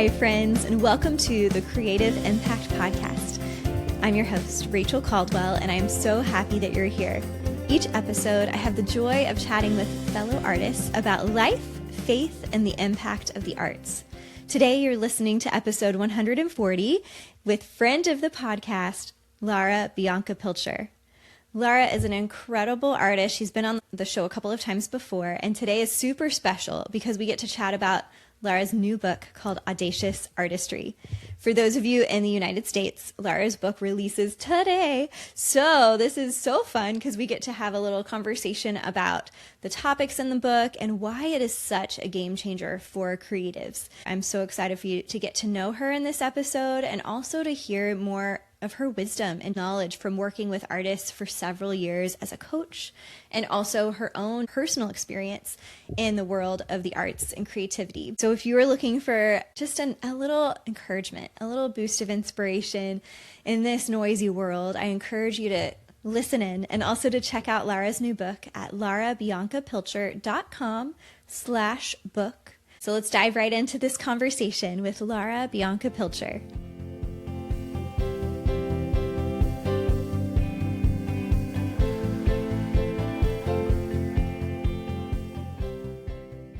Hi, friends, and welcome to the Creative Impact Podcast. I'm your host, Rachel Caldwell, and I'm so happy that you're here. Each episode, I have the joy of chatting with fellow artists about life, faith, and the impact of the arts. Today, you're listening to episode 140 with friend of the podcast, Lara Bianca Pilcher. Lara is an incredible artist. She's been on the show a couple of times before, and today is super special because we get to chat about Lara's new book called Audacious Artistry. For those of you in the United States, Lara's book releases today. So this is so fun because we get to have a little conversation about the topics in the book and why it is such a game changer for creatives. I'm so excited for you to get to know her in this episode and also to hear more of her wisdom and knowledge from working with artists for several years as a coach, and also her own personal experience in the world of the arts and creativity. So if you are looking for just a little encouragement, a little boost of inspiration in this noisy world, I encourage you to listen in and also to check out Lara's new book at larabiancapilcher.com/book. So let's dive right into this conversation with Lara Bianca Pilcher.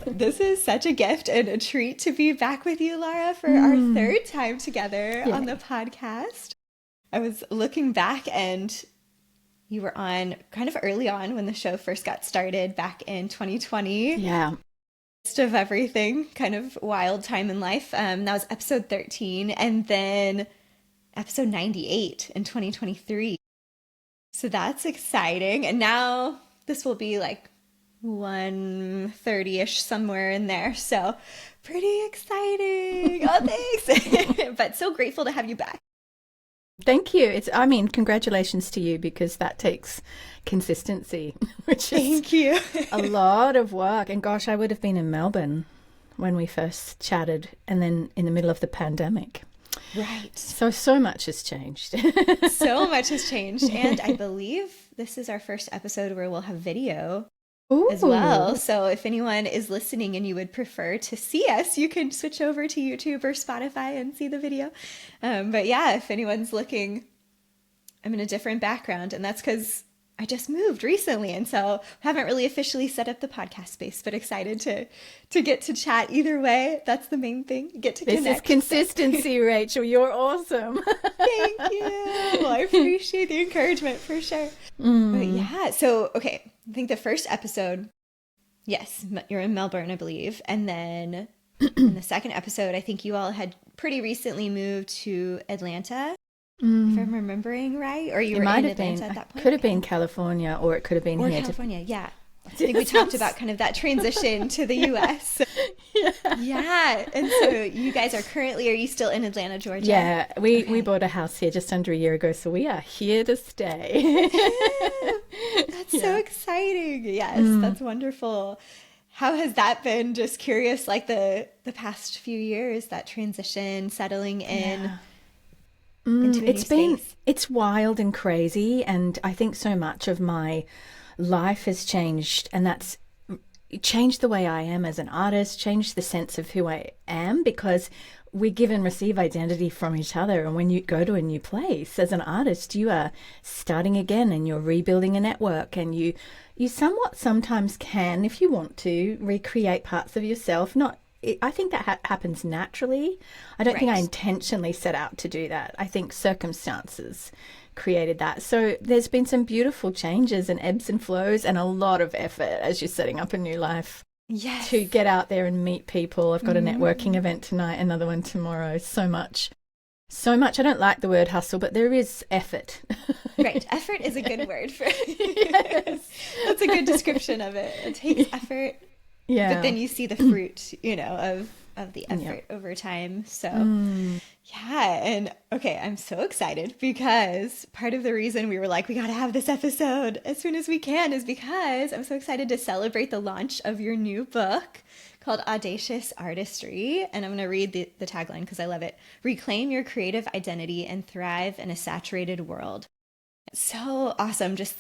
This is such a gift and a treat to be back with you, Lara, for our third time together on the podcast. I was looking back and you were on kind of early on when the show first got started back in 2020. Yeah. Midst of everything, kind of wild time in life. That was episode 13 and then episode 98 in 2023. So that's exciting. And now this will be like 130-ish, somewhere in there. So pretty exciting. Oh, thanks. But so grateful to have you back. Thank you. Congratulations to you because that takes consistency, which is Thank you. a lot of work. And gosh, I would have been in Melbourne when we first chatted and then in the middle of the pandemic. Right. So much has changed. So much has changed. And I believe this is our first episode where we'll have video as well. So if anyone is listening and you would prefer to see us, you can switch over to YouTube or Spotify and see the video. But yeah, if anyone's looking, I'm in a different background, and that's because I just moved recently, and so haven't really officially set up the podcast space, but excited to get to chat either way. That's the main thing. Get to connect. This is consistency, Rachel. You're awesome. Thank you. Well, I appreciate the encouragement for sure. But yeah, so okay. I think the first episode, yes, you're in Melbourne, I believe. And then in the second episode, I think you all had pretty recently moved to Atlanta, if I'm remembering right. Or you were in Atlanta at that point. Could have been California, or it could have been or here. California, yeah. I think we talked about kind of that transition to the U.S. Yeah. And so you guys are you still in Atlanta, Georgia? Yeah, we bought a house here just under a year ago, so we are here to stay. That's so exciting. Yes, that's wonderful. How has that been? Just curious, like the past few years, that transition, settling in into a new space. It's wild and crazy, and I think so much of my life has changed, and that's changed the way I am as an artist, changed the sense of who I am, because we give and receive identity from each other. And when you go to a new place as an artist, you are starting again and you're rebuilding a network, and you somewhat sometimes can, if you want to, recreate parts of yourself. I think that happens naturally. I don't think I intentionally set out to do that. I think circumstances created that. So there's been some beautiful changes and ebbs and flows and a lot of effort as you're setting up a new life. Yes. To get out there and meet people. I've got a networking event tonight, another one tomorrow. So much. I don't like the word hustle, but there is effort. Right. Effort is a good word for it. Yes. That's a good description of it. It takes effort. Yeah. But then you see the fruit, of the effort over time. So yeah. And okay, I'm so excited because part of the reason we were like, we got to have this episode as soon as we can is because I'm so excited to celebrate the launch of your new book called Audacious Artistry. And I'm going to read the tagline because I love it. Reclaim your creative identity and thrive in a saturated world. It's so awesome just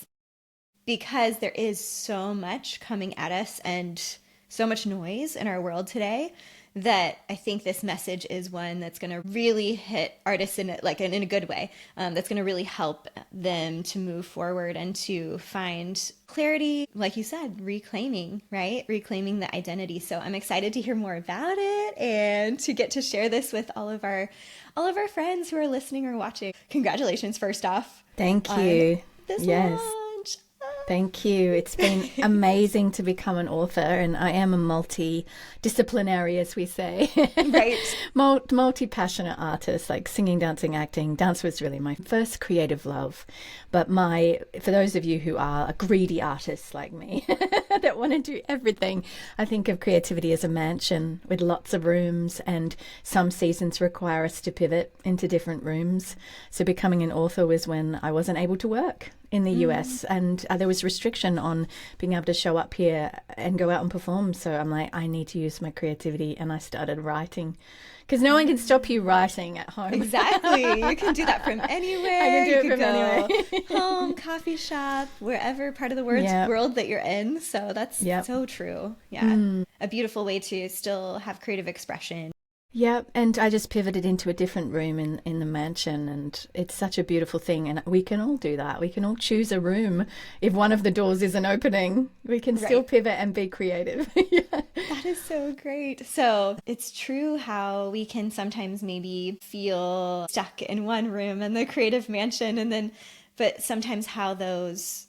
because there is so much coming at us and so much noise in our world today that I think this message is one that's going to really hit artists in a good way. That's going to really help them to move forward and to find clarity, like you said, reclaiming the identity. So I'm excited to hear more about it and to get to share this with all of our friends who are listening or watching. Congratulations, first off. Thank you. This yes. launch. Thank you. It's been amazing to become an author, and I am a multidisciplinary, as we say. Right. Multi-passionate artist, like singing, dancing, acting. Dance was really my first creative love. But for those of you who are a greedy artist like me, that want to do everything, I think of creativity as a mansion with lots of rooms, and some seasons require us to pivot into different rooms. So becoming an author was when I wasn't able to work in the US, and there was restriction on being able to show up here and go out and perform. So I'm like, I need to use my creativity, and I started writing, because no one can stop you writing at home. Exactly. You can do that from anywhere. I can do it from anywhere. Home, coffee shop, wherever part of the world that you're in. So that's so true. Yeah. A beautiful way to still have creative expression. Yeah, and I just pivoted into a different room in the mansion, and it's such a beautiful thing. And we can all do that. We can all choose a room. If one of the doors isn't opening, we can still pivot and be creative. Yeah. That is so great. So it's true how we can sometimes maybe feel stuck in one room in the creative mansion, but sometimes how those,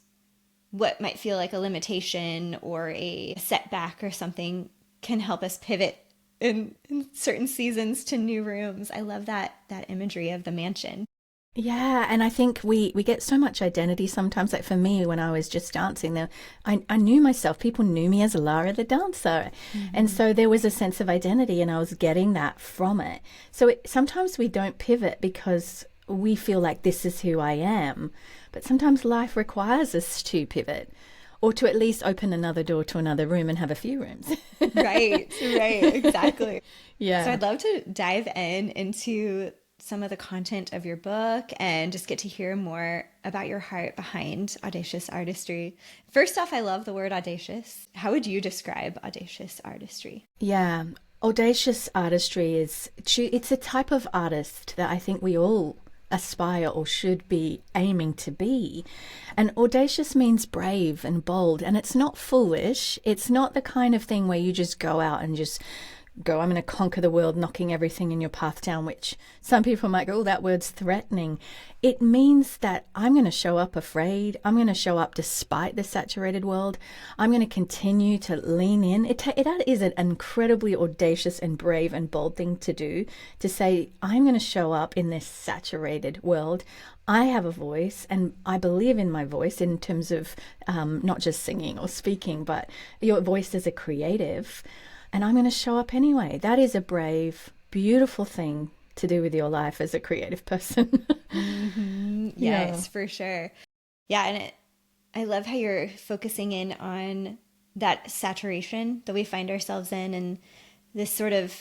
what might feel like a limitation or a setback or something, can help us pivot in certain seasons to new rooms. I love that imagery of the mansion. Yeah, and I think we get so much identity sometimes. Like for me, when I was just dancing, I knew myself. People knew me as Lara the dancer. And so there was a sense of identity, and I was getting that from it. So sometimes we don't pivot because we feel like this is who I am. But sometimes life requires us to pivot, or to at least open another door to another room and have a few rooms. Right, exactly. Yeah. So I'd love to dive into some of the content of your book and just get to hear more about your heart behind Audacious Artistry. First off, I love the word audacious. How would you describe Audacious Artistry? Yeah. Audacious artistry it's a type of artist that I think we all aspire or should be aiming to be. And audacious means brave and bold, and it's not foolish. It's not the kind of thing where you just go out and just go, I'm going to conquer the world, knocking everything in your path down, which some people might go, oh, that word's threatening. It means that I'm going to show up afraid. I'm going to show up despite the saturated world. I'm going to continue to lean in. That is an incredibly audacious and brave and bold thing to do, to say, I'm going to show up in this saturated world. I have a voice, and I believe in my voice in terms of not just singing or speaking, but your voice as a creative. And I'm going to show up anyway. That is a brave, beautiful thing to do with your life as a creative person. Yes, for sure. Yeah, and I love how you're focusing in on that saturation that we find ourselves in, and this sort of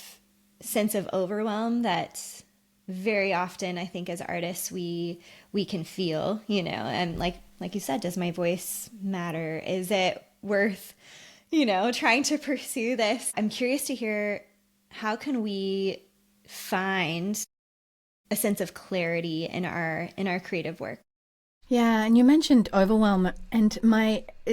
sense of overwhelm that very often I think as artists we can feel, and like you said, does my voice matter? Is it worth trying to pursue this? I'm curious to hear, how can we find a sense of clarity in our creative work? Yeah, and you mentioned overwhelm, and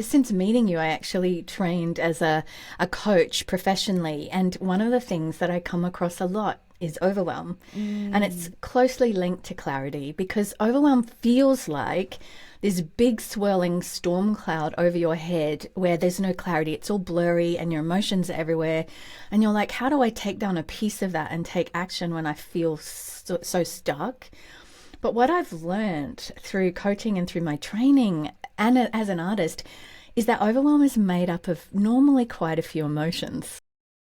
since meeting you, I actually trained as a coach professionally, and one of the things that I come across a lot is overwhelm. And it's closely linked to clarity, because overwhelm feels like this big swirling storm cloud over your head where there's no clarity. It's all blurry and your emotions are everywhere. And you're like, how do I take down a piece of that and take action when I feel so stuck? But what I've learned through coaching and through my training and as an artist is that overwhelm is made up of normally quite a few emotions.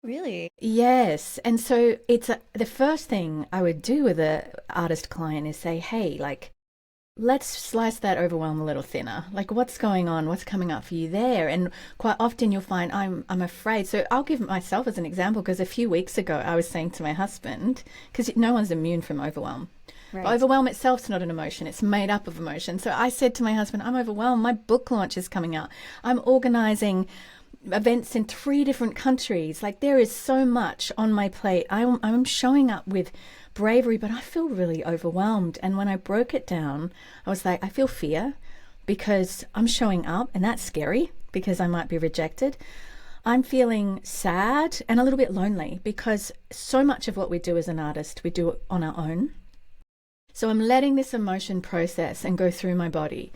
Really? Yes. And so the first thing I would do with an artist client is say, hey, let's slice that overwhelm a little thinner. Like, what's going on? What's coming up for you there? And quite often you'll find I'm afraid. So I'll give myself as an example, because a few weeks ago I was saying to my husband, because no one's immune from overwhelm. Right. But overwhelm itself is not an emotion. It's made up of emotion. So I said to my husband, I'm overwhelmed. My book launch is coming out. I'm organizing events in 3 different countries. Like, there is so much on my plate. I'm showing up with bravery, but I feel really overwhelmed. And when I broke it down, I was like, I feel fear because I'm showing up, and that's scary because I might be rejected. I'm feeling sad and a little bit lonely because so much of what we do as an artist, we do it on our own. So I'm letting this emotion process and go through my body.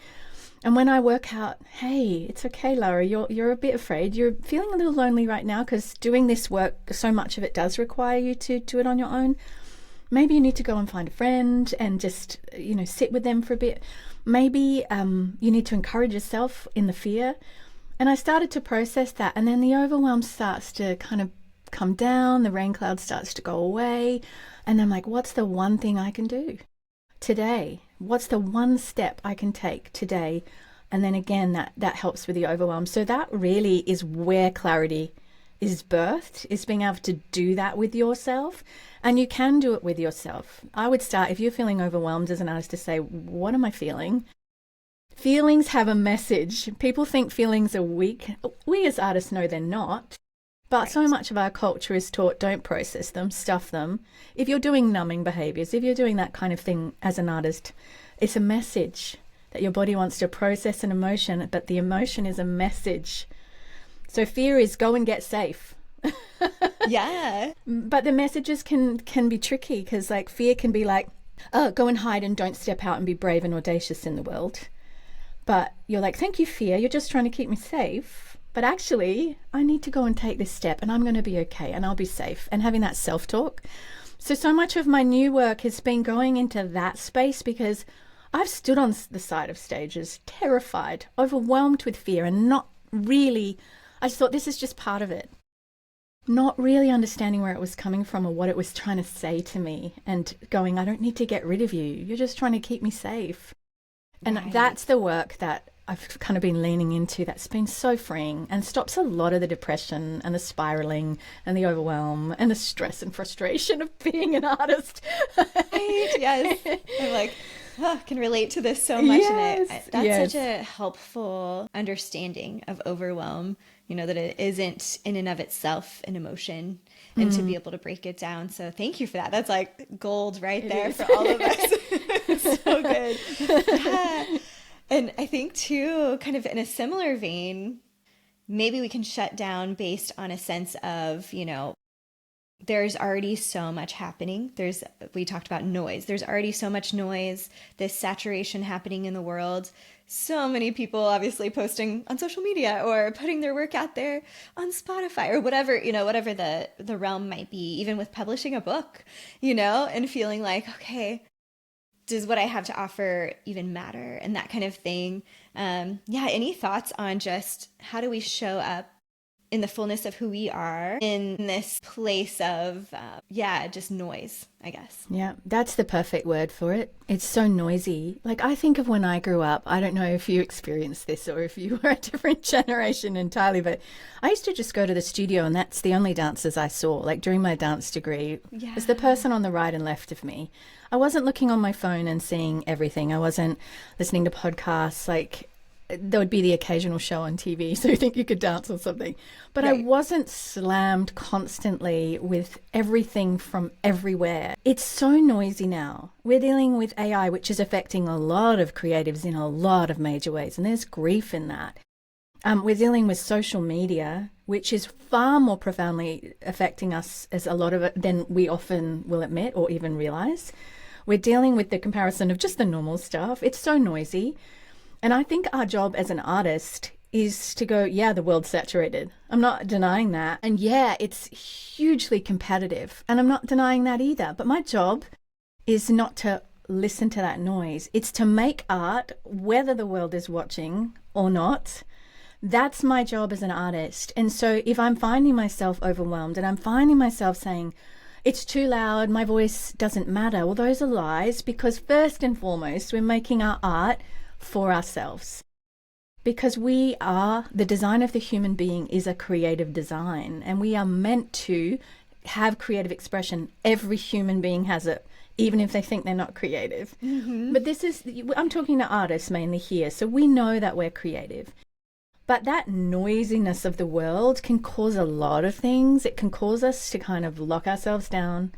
And when I work out, hey, it's okay, Lara, you're a bit afraid. You're feeling a little lonely right now because doing this work, so much of it does require you to do it on your own. Maybe you need to go and find a friend and just, sit with them for a bit. Maybe you need to encourage yourself in the fear. And I started to process that. And then the overwhelm starts to kind of come down. The rain cloud starts to go away. And I'm like, what's the one thing I can do today? What's the one step I can take today? And then again, that helps with the overwhelm. So that really is where clarity is birthed, is being able to do that with yourself. And you can do it with yourself. I would start, if you're feeling overwhelmed as an artist, to say, what am I feeling? Feelings have a message. People think feelings are weak. We as artists know they're not. But so much of our culture is taught, don't process them, stuff them. If you're doing numbing behaviors, if you're doing that kind of thing as an artist, it's a message that your body wants to process an emotion, but the emotion is a message. So fear is go and get safe. Yeah. But the messages can be tricky because like fear can be like, oh, go and hide and don't step out and be brave and audacious in the world. But you're like, thank you, fear. You're just trying to keep me safe. But actually, I need to go and take this step and I'm going to be okay and I'll be safe, and having that self-talk. So much of my new work has been going into that space because I've stood on the side of stages, terrified, overwhelmed with fear, and not really, I just thought this is just part of it. Not really understanding where it was coming from or what it was trying to say to me, and going, I don't need to get rid of you. You're just trying to keep me safe. And Right. That's the work that I've kind of been leaning into, that's been so freeing and stops a lot of the depression and the spiraling and the overwhelm and the stress and frustration of being an artist. Right, yes. I'm like, can relate to this so much. Yes, And that's yes. such a helpful understanding of overwhelm, that it isn't in and of itself an emotion, and to be able to break it down. So thank you for that. That's like gold right there for all of us. So good. Yeah. And I think too, kind of in a similar vein, maybe we can shut down based on a sense of, there's already so much happening. We talked about noise. There's already so much noise, this saturation happening in the world. So many people obviously posting on social media or putting their work out there on Spotify or whatever, whatever the realm might be, even with publishing a book, and feeling like, okay, does what I have to offer even matter, and that kind of thing. Any thoughts on just how do we show up in the fullness of who we are in this place of, just noise, I guess. Yeah, that's the perfect word for it. It's so noisy. Like, I think of when I grew up, I don't know if you experienced this or if you were a different generation entirely, but I used to just go to the studio and that's the only dancers I saw. Like during my dance degree, Yeah. was the person on the right and left of me. I wasn't looking on my phone and seeing everything. I wasn't listening to podcasts. Like, there would be the occasional show on TV, so you think you could dance or something. But right. I wasn't slammed constantly with everything from everywhere. It's so noisy now. We're dealing with AI, which is affecting a lot of creatives in a lot of major ways, and there's grief in that. We're dealing with social media, which is far more profoundly affecting us as a lot of it than we often will admit or even realize. We're dealing with the comparison of just the normal stuff. It's so noisy. And I think our job as an artist is to go, yeah, the world's saturated. I'm not denying that. And yeah, it's hugely competitive. And I'm not denying that either. But my job is not to listen to that noise. It's to make art, whether the world is watching or not. That's my job as an artist. And so if I'm finding myself overwhelmed and I'm finding myself saying, it's too loud, my voice doesn't matter, well, those are lies, because first and foremost, we're making our art for ourselves, because we are, the design of the human being is a creative design, and we are meant to have creative expression. Every human being has it, even if they think they're not creative. Mm-hmm. But I'm talking to artists mainly here, so we know that we're creative. But that noisiness of the world can cause a lot of things. It can cause us to kind of lock ourselves down.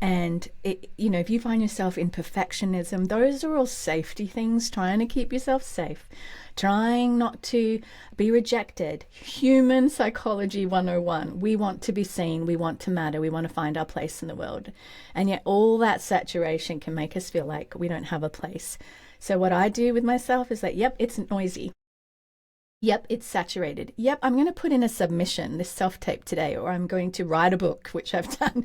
And, if you find yourself in perfectionism, those are all safety things, trying to keep yourself safe, trying not to be rejected. Human psychology 101. We want to be seen. We want to matter. We want to find our place in the world. And yet all that saturation can make us feel like we don't have a place. So what I do with myself is like, yep, it's noisy. Yep, it's saturated. Yep, I'm going to put in a submission, this self-tape today, or I'm going to write a book, which I've done.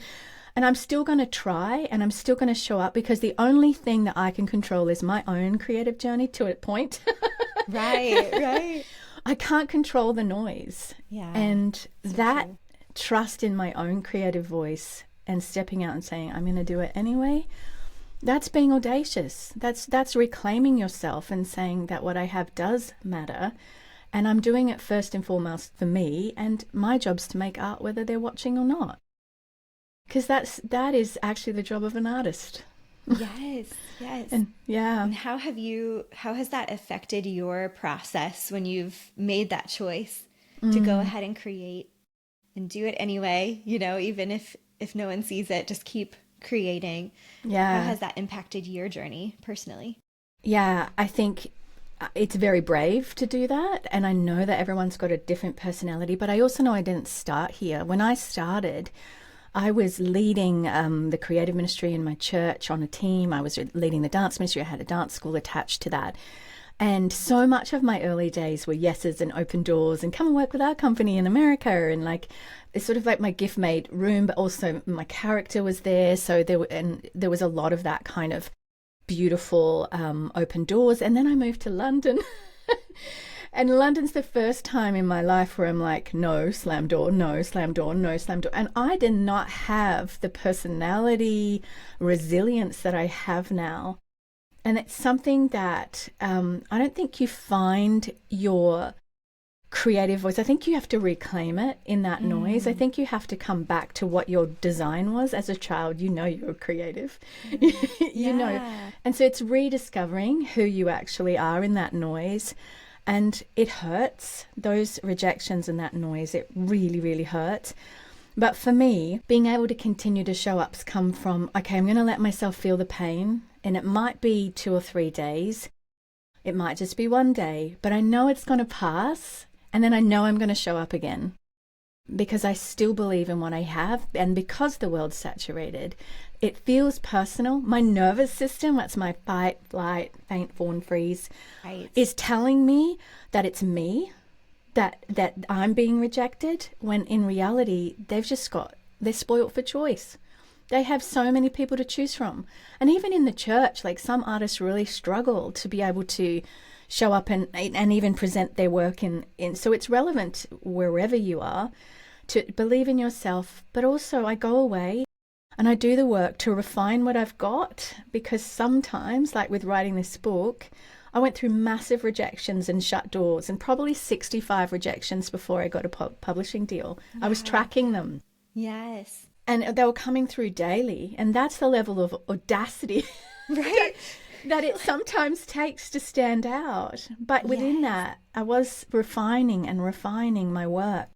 And I'm still going to try, and I'm still going to show up, because the only thing that I can control is my own creative journey to a point. Right. I can't control the noise. Yeah. And so that true. trust in my own creative voice and stepping out and saying, I'm going to do it anyway, that's being audacious. That's reclaiming yourself and saying that what I have does matter. And I'm doing it first and foremost for me, and my job's to make art whether they're watching or not. Because that is actually the job of an artist. Yes. And And how has that affected your process when you've made that choice to go ahead and create and do it anyway, even if no one sees it, just keep creating. Yeah. How has that impacted your journey personally? Yeah, I think it's very brave to do that. And I know that everyone's got a different personality, but I also know I didn't start here. When I started, I was leading the creative ministry in my church on a team. I was leading the dance ministry. I had a dance school attached to that. And so much of my early days were yeses and open doors and come and work with our company in America. And like, it's sort of like my gift made room, but also my character was there. So there was a lot of that kind of beautiful open doors. And then I moved to London. And London's the first time in my life where I'm like, no, slam door, no, slam door, no, slam door. And I did not have the personality resilience that I have now. And it's something that I don't think you find your creative voice. I think you have to reclaim it in that noise. I think you have to come back to what your design was as a child. You're creative, you know. And so it's rediscovering who you actually are in that noise. And it hurts, those rejections and that noise, it really, really hurts. But for me, being able to continue to show up's come from, okay, I'm going to let myself feel the pain. And it might be 2 or 3 days. It might just be 1 day, but I know it's going to pass. And then I know I'm going to show up again, because I still believe in what I have. And because the world's saturated, it feels personal. My nervous system, that's my fight, flight, faint, fawn, freeze, is telling me that it's me, that I'm being rejected, when in reality, they're spoiled for choice. They have so many people to choose from. And even in the church, like, some artists really struggle to be able to show up and even present their work in. So it's relevant wherever you are to believe in yourself. But also I go away and I do the work to refine what I've got, because sometimes, like with writing this book, I went through massive rejections and shut doors, and probably 65 rejections before I got a publishing deal. I was tracking them. Yes. And they were coming through daily. And that's the level of audacity Right. that it sometimes takes to stand out. But within that, I was refining my work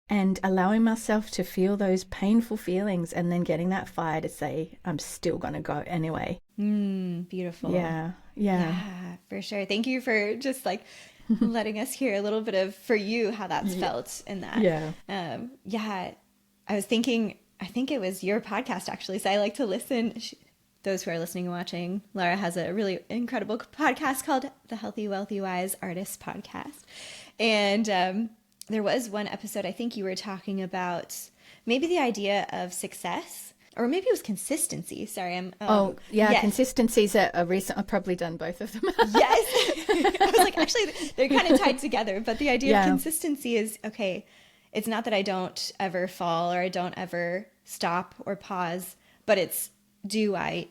and allowing myself to feel those painful feelings, and then getting that fire to say, I'm still going to go anyway. Beautiful. Yeah, for sure. Thank you for just like letting us hear a little bit of, for you, how that's felt in that. I was thinking, I think it was your podcast actually. So I like to listen. Those who are listening and watching, Lara has a really incredible podcast called the Healthy, Wealthy, Wise Artists Podcast. And there was one episode, I think you were talking about maybe the idea of success, or maybe it was consistency. Sorry, consistency's a recent. I've probably done both of them. Yes. I was like, actually, they're kind of tied together. But the idea of consistency is, okay, it's not that I don't ever fall or I don't ever stop or pause, but it's, do I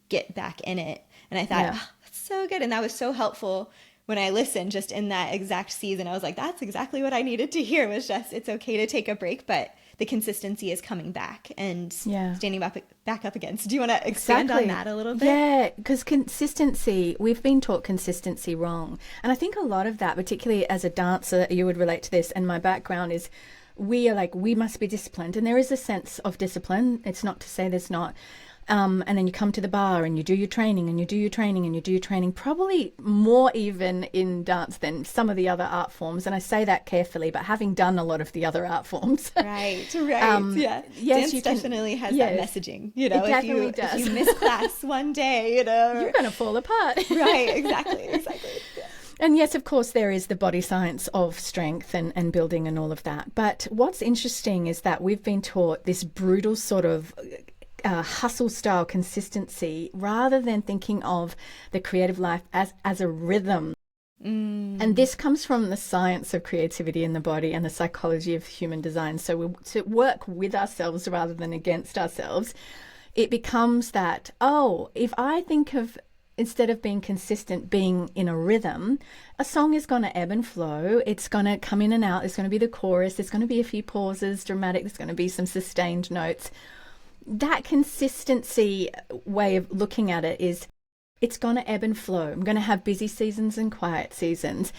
get back in it? And I thought, that's so good. And that was so helpful when I listened just in that exact season, I was like, that's exactly what I needed to hear, was just, it's okay to take a break, but the consistency is coming back and standing back up again. So do you want to expand on that a little bit? Yeah, because consistency, we've been taught consistency wrong. And I think a lot of that, particularly as a dancer, you would relate to this, and my background is we are like, we must be disciplined. And there is a sense of discipline. It's not to say there's not. And then you come to the bar and you do your training and you do your training and you do your training, probably more even in dance than some of the other art forms. And I say that carefully, but having done a lot of the other art forms. Right. Yeah. Yes, dance definitely has that messaging. You know, it definitely does. If you miss class one day, you know. You're going to fall apart. Right. Exactly. Yeah. And yes, of course, there is the body science of strength and building and all of that. But what's interesting is that we've been taught this brutal sort of hustle style consistency rather than thinking of the creative life as a rhythm. And this comes from the science of creativity in the body and the psychology of human design. So we to work with ourselves rather than against ourselves. It becomes that, if I think of, instead of being consistent, being in a rhythm, a song is going to ebb and flow. It's going to come in and out. There's going to be the chorus. There's going to be a few pauses, dramatic. There's going to be some sustained notes. That consistency way of looking at it is, it's going to ebb and flow. I'm going to have busy seasons and quiet seasons.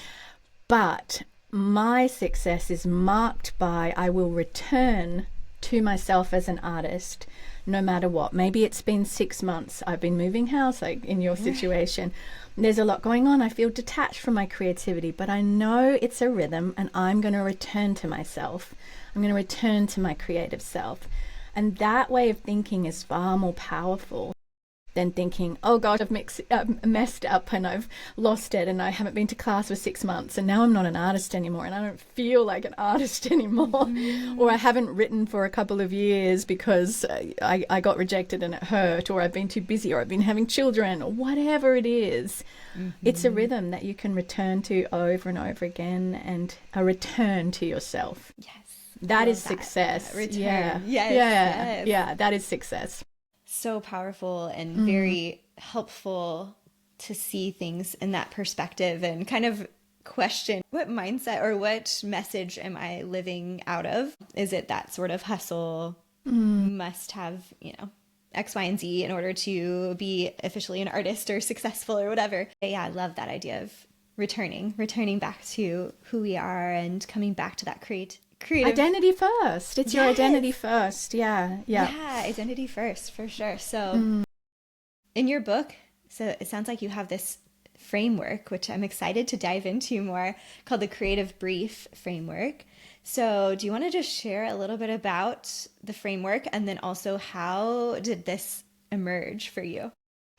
But my success is marked by, I will return to myself as an artist no matter what. Maybe it's been 6 months. I've been moving house, like in your situation. There's a lot going on. I feel detached from my creativity, but I know it's a rhythm and I'm going to return to myself. I'm going to return to my creative self. And that way of thinking is far more powerful than thinking, oh gosh, I've messed up and I've lost it and I haven't been to class for 6 months and now I'm not an artist anymore and I don't feel like an artist anymore. Or I haven't written for a couple of years because I got rejected and it hurt, or I've been too busy, or I've been having children, or whatever it is. It's a rhythm that you can return to over and over again, and a return to yourself. Yes. That is success. Return. Yeah, that is success. So powerful and very helpful to see things in that perspective and kind of question, what mindset or what message am I living out of? Is it that sort of hustle, must have, X, Y, and Z in order to be officially an artist or successful or whatever? But yeah, I love that idea of returning back to who we are and coming back to that creative identity first. It's your identity first. Yeah, identity first, for sure. So in your book, so it sounds like you have this framework, which I'm excited to dive into more, called the Creative Brief Framework. So do you want to just share a little bit about the framework, and then also how did this emerge for you?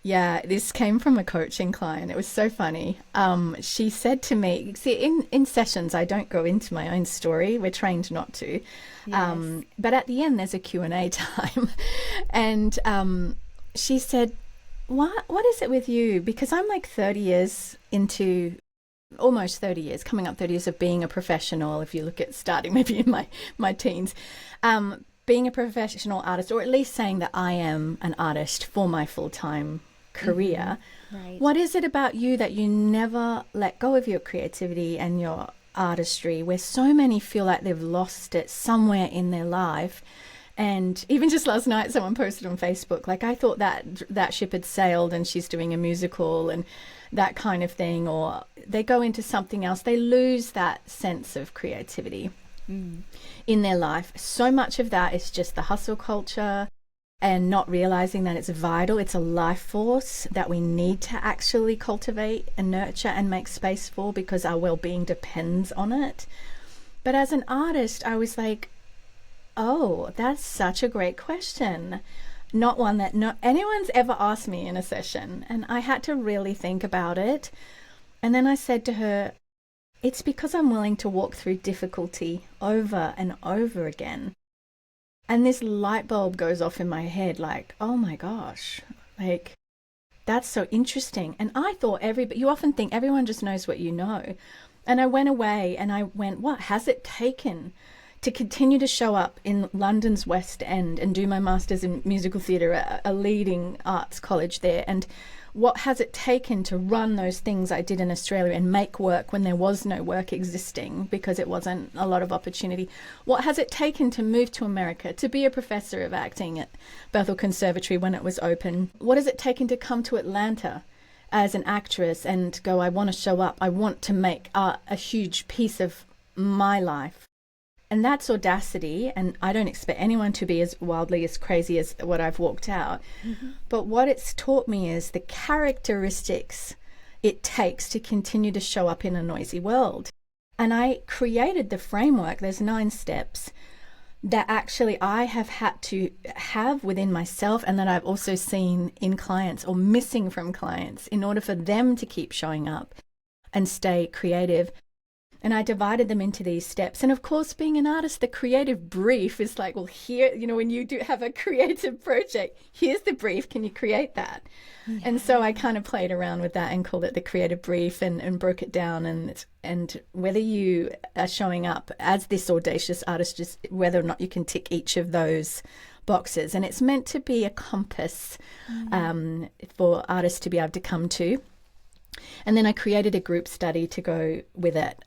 Yeah, this came from a coaching client. It was so funny. She said to me, see, in sessions, I don't go into my own story. We're trained not to. Yes. But at the end, there's a Q&A time. And she said, what is it with you? Because I'm like 30 years into, almost 30 years, coming up 30 years of being a professional, if you look at starting maybe in my teens. Being a professional artist, or at least saying that I am an artist for my full-time career. Right. What is it about you that you never let go of your creativity and your artistry, where so many feel like they've lost it somewhere in their life? And even just last night, someone posted on Facebook, like, I thought that ship had sailed and she's doing a musical and that kind of thing, or they go into something else. They lose that sense of creativity in their life. So much of that is just the hustle culture and not realizing that it's vital. It's a life force that we need to actually cultivate and nurture and make space for, because our well-being depends on it. But as an artist, I was like, oh, that's such a great question. Not one that anyone's ever asked me in a session. And I had to really think about it. And then I said to her, it's because I'm willing to walk through difficulty over and over again. And this light bulb goes off in my head, like, oh my gosh, like, that's so interesting. And I thought you often think everyone just knows what you know. And I went away and I went, what has it taken to continue to show up in London's West End and do my master's in musical theatre at a leading arts college there, and what has it taken to run those things I did in Australia and make work when there was no work existing because it wasn't a lot of opportunity? What has it taken to move to America, to be a professor of acting at Bethel Conservatory when it was open? What has it taken to come to Atlanta as an actress and go, I want to show up, I want to make art a huge piece of my life? And that's audacity, and I don't expect anyone to be as wildly as crazy as what I've walked out. Mm-hmm. But what it's taught me is the characteristics it takes to continue to show up in a noisy world. And I created the framework, there's 9 steps, that actually I have had to have within myself, and that I've also seen in clients or missing from clients in order for them to keep showing up and stay creative. And I divided them into these steps. And of course, being an artist, the creative brief is like, well, here, you know, when you do have a creative project, here's the brief. Can you create that? Yeah. And so I kind of played around with that and called it the creative brief and broke it down. And whether you are showing up as this audacious artist, just whether or not you can tick each of those boxes. And it's meant to be a compass for artists to be able to come to. And then I created a group study to go with it.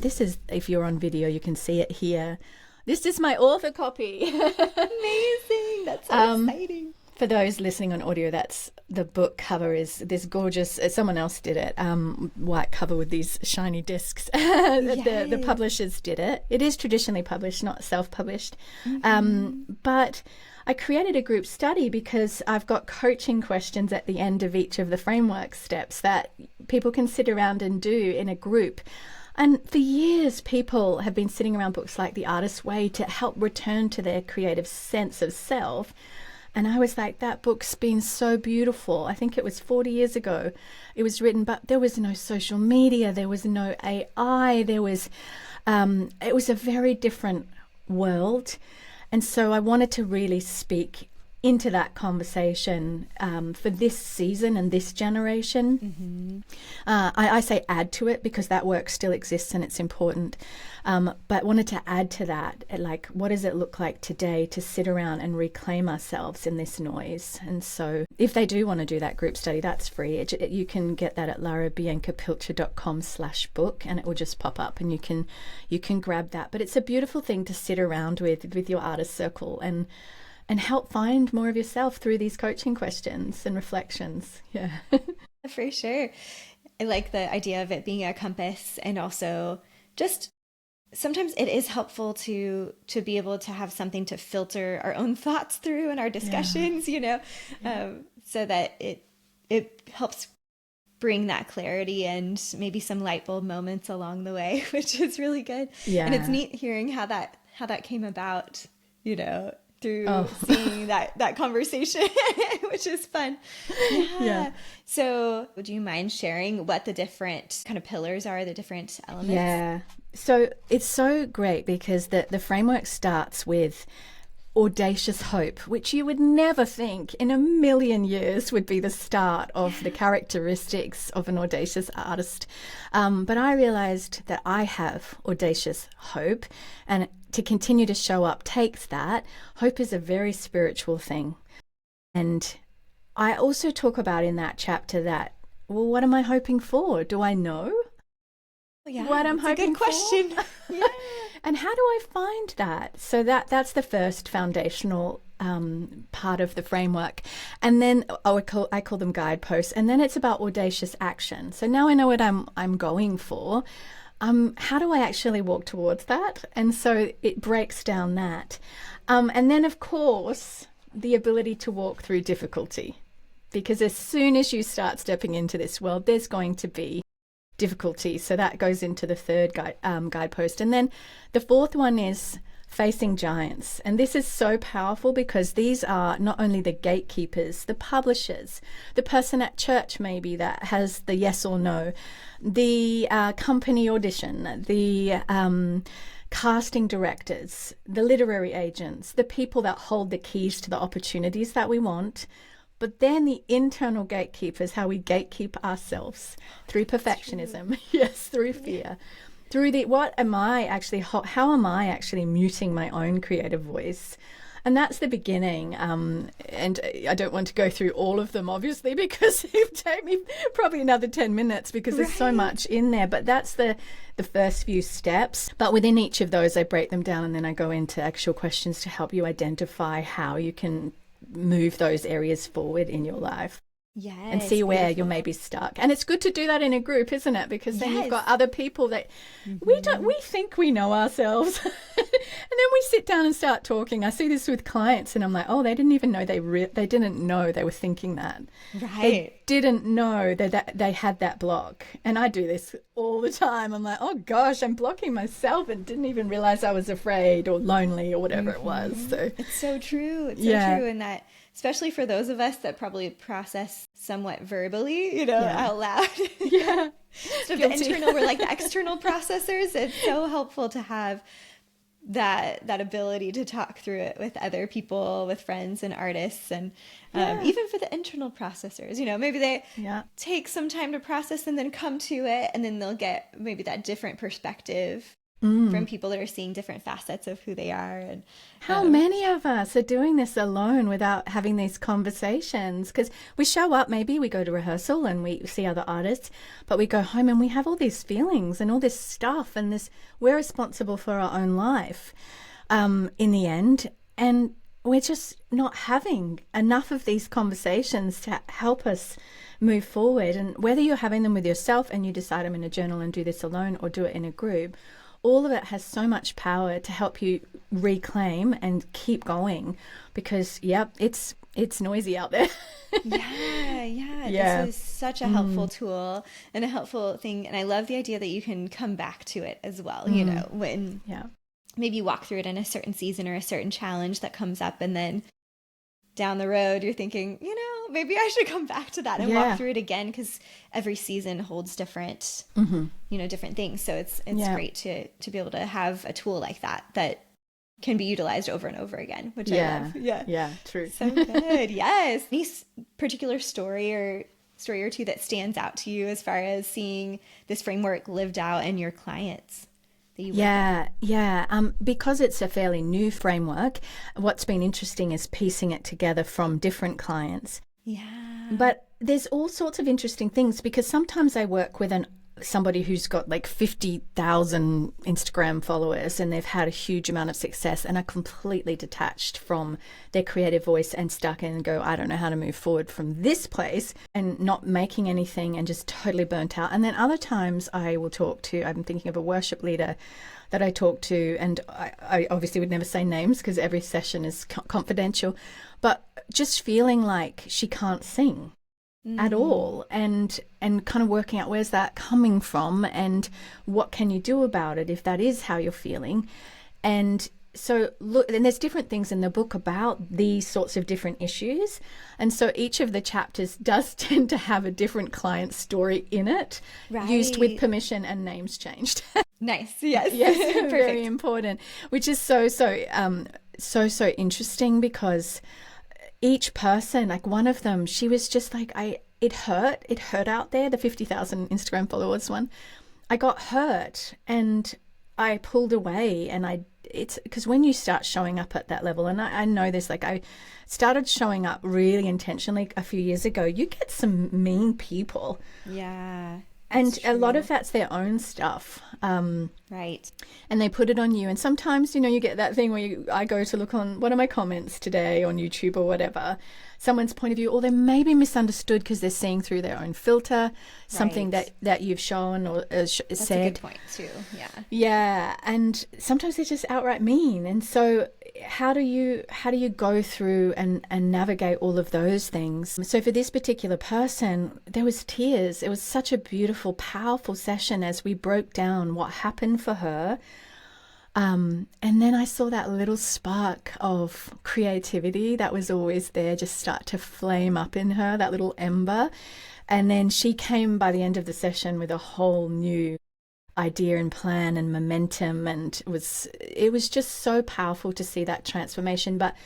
This is, if you're on video, you can see it here. This is my author copy. Amazing. That's so exciting. For those listening on audio, that's the book cover is this gorgeous, someone else did it, white cover with these shiny discs. The publishers did it. It is traditionally published, not self-published. Mm-hmm. But I created a group study because I've got coaching questions at the end of each of the framework steps that people can sit around and do in a group. And for years, people have been sitting around books like The Artist's Way to help return to their creative sense of self. And I was like, that book's been so beautiful. I think it was 40 years ago it was written, but there was no social media, there was no AI, it was a very different world. And so I wanted to really speak into that conversation for this season and this generation. Mm-hmm. I say add to it because that work still exists and it's important. But wanted to add to that, like, what does it look like today to sit around and reclaim ourselves in this noise? And so if they do want to do that group study, that's free. You can get that at larabiancapilcher.com/book, and it will just pop up and you can grab that. But it's a beautiful thing to sit around with your artist circle and help find more of yourself through these coaching questions and reflections. Yeah. For sure. I like the idea of it being a compass, and also just sometimes it is helpful to be able to have something to filter our own thoughts through in our discussions, so that it helps bring that clarity and maybe some light bulb moments along the way, which is really good. Yeah. And it's neat hearing how that came about, through seeing that conversation, which is fun. Yeah. So would you mind sharing what the different kind of pillars are, the different elements? Yeah. So it's so great because the framework starts with audacious hope, which you would never think in a million years would be the start of the characteristics of an audacious artist. But I realized that I have audacious hope, and to continue to show up takes that. Hope is a very spiritual thing. And I also talk about in that chapter that, well, what am I hoping for? Do I know? Yeah, what I'm hoping for? That's a good question. Yeah. And how do I find that? So that's the first foundational part of the framework. And then I call them guideposts. And then it's about audacious action. So now I know what I'm going for. How do I actually walk towards that? And so it breaks down that. And then, of course, the ability to walk through difficulty. Because as soon as you start stepping into this world, there's going to be difficulty. So that goes into the third guidepost. And then the fourth one is facing giants. And this is so powerful because these are not only the gatekeepers, the publishers, the person at church maybe that has the yes or no, the company audition, the casting directors, the literary agents, the people that hold the keys to the opportunities that we want. But then the internal gatekeepers, how we gatekeep ourselves through perfectionism, yes, through fear. through the, what am I actually, how am I actually muting my own creative voice? And that's the beginning. And I don't want to go through all of them, obviously, because it would take me probably another 10 minutes because there's so much in there. But that's the first few steps. But within each of those, I break them down and then I go into actual questions to help you identify how you can move those areas forward in your life. Yes, and see where beautiful. you're maybe stuck. And it's good to do that in a group, isn't it? Because then you've got other people that we think we know ourselves. And then we sit down and start talking. I see this with clients and I'm like, oh, they didn't even know they didn't know they were thinking that. Right. They didn't know that they had that block. And I do this all the time. I'm like, oh gosh, I'm blocking myself and didn't even realize I was afraid or lonely or whatever it was. So it's so true. It's so true. And that, especially for those of us that probably process somewhat verbally, out loud. Yeah. So the internal, we're like the external processors. It's so helpful to have that ability to talk through it with other people, with friends and artists, and even for the internal processors, maybe they take some time to process and then come to it, and then they'll get maybe that different perspective from people that are seeing different facets of who they are. And how many of us are doing this alone without having these conversations? Because we show up, maybe we go to rehearsal and we see other artists, but we go home and we have all these feelings and all this stuff, and we're responsible for our own life in the end, and we're just not having enough of these conversations to help us move forward. And whether you're having them with yourself and you decide I'm going to journal and do this alone, or do it in a group, all of it has so much power to help you reclaim and keep going, because it's noisy out there. This is such a helpful tool and a helpful thing, and I love the idea that you can come back to it as well. When maybe you walk through it in a certain season or a certain challenge that comes up, and then down the road you're thinking, maybe I should come back to that and walk through it again, because every season holds different different things. So it's great to be able to have a tool like that can be utilized over and over again, which I love. True. So good. Yes. Any particular story or two that stands out to you as far as seeing this framework lived out in your clients? Because it's a fairly new framework, what's been interesting is piecing it together from different clients. But there's all sorts of interesting things, because sometimes I work with somebody who's got like 50,000 Instagram followers and they've had a huge amount of success and are completely detached from their creative voice and stuck in and go, I don't know how to move forward from this place, and not making anything and just totally burnt out. And then other times I will I'm thinking of a worship leader that I talk to, and I obviously would never say names because every session is confidential, but just feeling like she can't sing at all, and kind of working out where's that coming from and what can you do about it if that is how you're feeling. And so look, and there's different things in the book about these sorts of different issues, and so each of the chapters does tend to have a different client story in it, used with permission and names changed. Nice. Yes. Very important, which is so interesting, because each person, like one of them, she was just like, it hurt out there, the 50,000 Instagram followers one. I got hurt and I pulled away, and it's because when you start showing up at that level, and I know this, like I started showing up really intentionally a few years ago, you get some mean people. Yeah. And a lot of that's their own stuff. Right. And they put it on you. And sometimes, you get that thing where I go to look on, what are my comments today on YouTube or whatever, someone's point of view, or they may be misunderstood because they're seeing through their own filter, something that you've shown or said. That's a good point too. Yeah. Yeah. And sometimes they're just outright mean. And so how do you go through and navigate all of those things? So for this particular person, there was tears. It was such a beautiful, powerful session as we broke down what happened for her. And then I saw that little spark of creativity that was always there just start to flame up in her, that little ember. And then she came by the end of the session with a whole new idea and plan and momentum, and it was just so powerful to see that transformation. But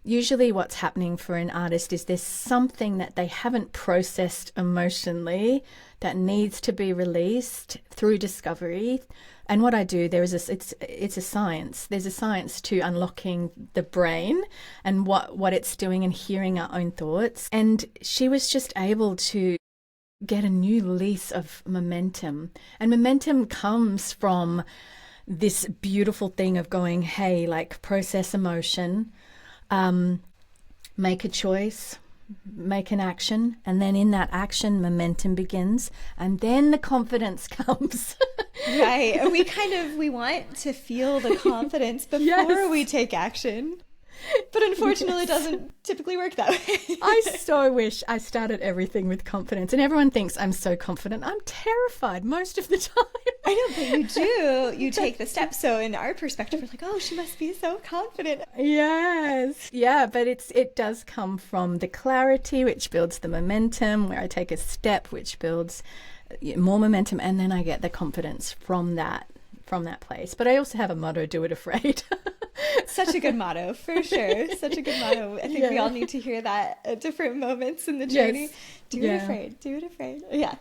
usually what's happening for an artist is there's something that they haven't processed emotionally that needs to be released through discovery. And what I do, it's a science. There's a science to unlocking the brain and what it's doing and hearing our own thoughts. And she was just able to get a new lease of momentum. And momentum comes from this beautiful thing of going, hey, like process emotion, make a choice, make an action, and then in that action momentum begins, and then the confidence comes. Right. We want to feel the confidence before we take action. But unfortunately, it doesn't typically work that way. I so wish I started everything with confidence. And everyone thinks I'm so confident. I'm terrified most of the time. I know, but you do. You take the steps. So in our perspective, we're like, oh, she must be so confident. Yes. Yeah, but it does come from the clarity, which builds the momentum, where I take a step, which builds more momentum. And then I get the confidence from that place. But I also have a motto, do it afraid. Such a good motto, for sure. Such a good motto. I think we all need to hear that at different moments in the journey. Yes. Do it afraid. Do it afraid. Yeah.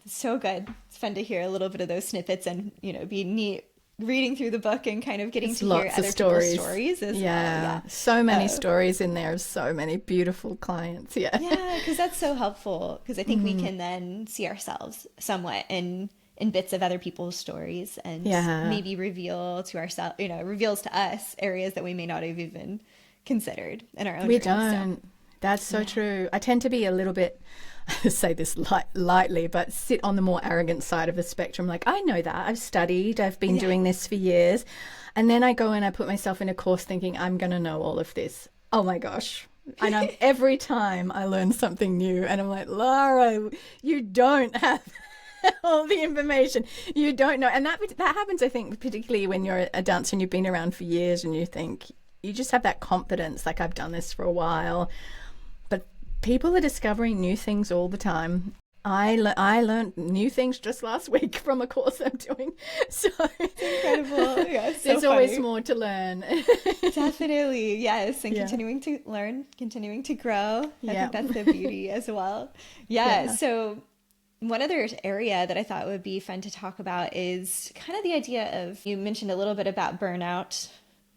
So good. It's fun to hear a little bit of those snippets and, be neat reading through the book and kind of getting to hear other people's stories as well. Yeah. So many stories in there of so many beautiful clients. Yeah. Yeah, because that's so helpful. Because I think we can then see ourselves somewhat in bits of other people's stories and maybe reveals to us areas that we may not have even considered in our own We journey. don't. So, that's so true. I tend to be a little bit, I say this lightly, but sit on the more arrogant side of the spectrum. Like, I know that. I've studied. I've been doing this for years. And then I go and I put myself in a course thinking I'm going to know all of this. Oh my gosh. And every time I learn something new and I'm like, Lara, you don't have all the information. You don't know. And that happens, I think, particularly when you're a dancer and you've been around for years and you think you just have that confidence, like I've done this for a while. But people are discovering new things all the time. I learned new things just last week from a course I'm doing. So it's incredible. Yeah, so there's always more to learn. Definitely. Yes. And continuing to learn, continuing to grow. I think that's the beauty as well. Yeah. So one other area that I thought would be fun to talk about is kind of the idea of, you mentioned a little bit about burnout,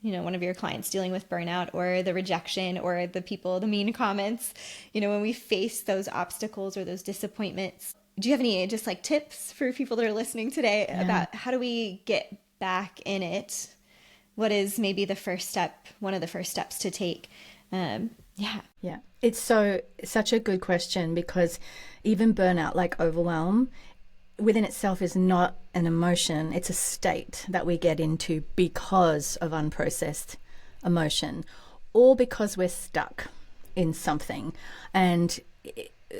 one of your clients dealing with burnout or the rejection or the mean comments, when we face those obstacles or those disappointments. Do you have any just like tips for people that are listening today about how do we get back in it? What is maybe the first step, one of the first steps to take? Yeah. It's such a good question, because even burnout, like overwhelm, within itself is not an emotion. It's a state that we get into because of unprocessed emotion or because we're stuck in something. And,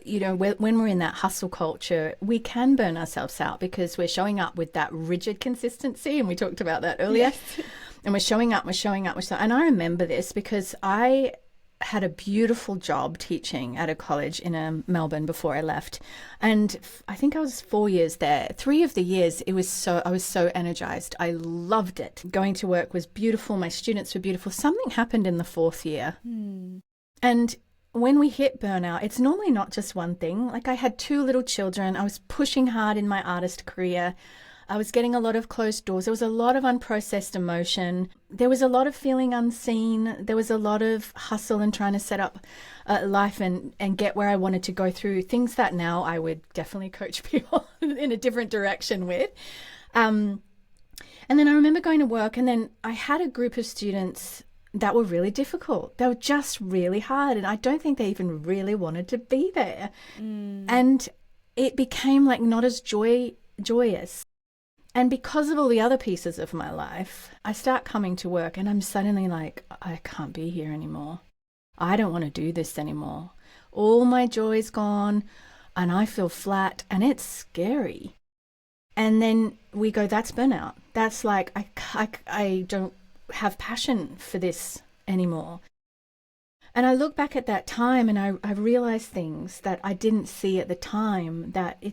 when we're in that hustle culture, we can burn ourselves out because we're showing up with that rigid consistency. And we talked about that earlier. Yes. And we're showing up. And I remember this because I had a beautiful job teaching at a college in Melbourne before I left. And I think I was 4 years there. 3 of the years, I was so energized. I loved it. Going to work was beautiful. My students were beautiful. Something happened in the 4th year. And when we hit burnout, it's normally not just one thing. Like, I had 2 little children. I was pushing hard in my artist career. I was getting a lot of closed doors. There was a lot of unprocessed emotion. There was a lot of feeling unseen. There was a lot of hustle and trying to set up life and get where I wanted to go through. Things that now I would definitely coach people in a different direction with. And then I remember going to work, and then I had a group of students that were really difficult. They were just really hard. And I don't think they even really wanted to be there. And it became like not as joyous. And because of all the other pieces of my life, I start coming to work and I'm suddenly like, I can't be here anymore. I don't want to do this anymore. All my joy's gone and I feel flat, and it's scary. And then we go, that's burnout. That's like, I don't have passion for this anymore. And I look back at that time and I realize things that I didn't see at the time, that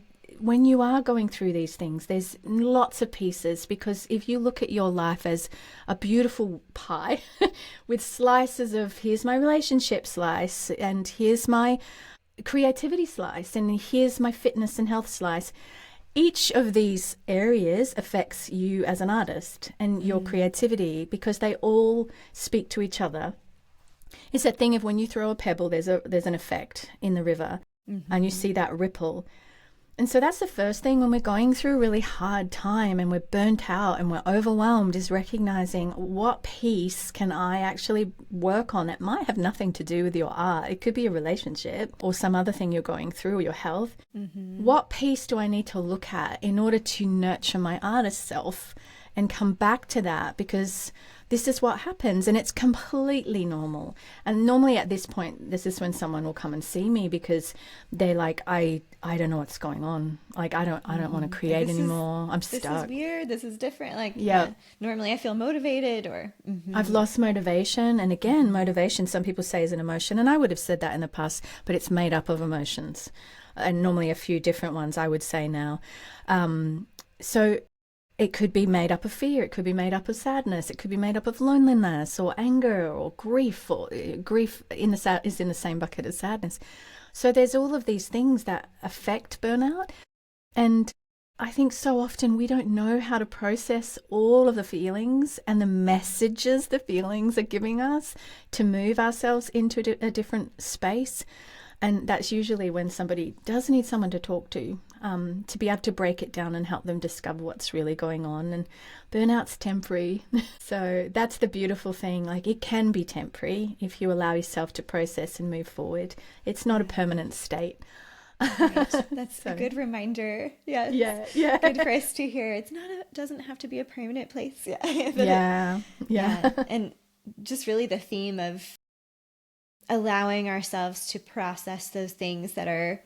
when you are going through these things, there's lots of pieces, because if you look at your life as a beautiful pie with slices of, here's my relationship slice, and here's my creativity slice, and here's my fitness and health slice. Each of these areas affects you as an artist and your creativity, because they all speak to each other. It's that thing of when you throw a pebble, there's an effect in the river, and you see that ripple. And so that's the first thing when we're going through a really hard time and we're burnt out and we're overwhelmed, is recognizing what piece can I actually work on. It might have nothing to do with your art. It could be a relationship or some other thing you're going through, or your health. What piece do I need to look at in order to nurture my artist self and come back to that? Because this is what happens, and it's completely normal. And normally at this point, this is when someone will come and see me, because they're like, I don't know what's going on. Like, I don't want to create anymore. I'm stuck. This is weird. This is different. Like, yeah. Normally I feel motivated, or I've lost motivation. And again, motivation, some people say, is an emotion. And I would have said that in the past, but it's made up of emotions, and normally a few different ones, I would say now. So it could be made up of fear. It could be made up of sadness. It could be made up of loneliness or anger or grief. Or grief is in the same bucket as sadness. So there's all of these things that affect burnout. And I think so often we don't know how to process all of the feelings and the messages the feelings are giving us to move ourselves into a different space. And that's usually when somebody does need someone to talk to be able to break it down and help them discover what's really going on. And burnout's temporary. So that's the beautiful thing. Like, it can be temporary if you allow yourself to process and move forward. It's not a permanent state. Right. That's a good reminder. Yes. Yeah. Good for us to hear. It's not doesn't have to be a permanent place. Yeah. And just really the theme of allowing ourselves to process those things that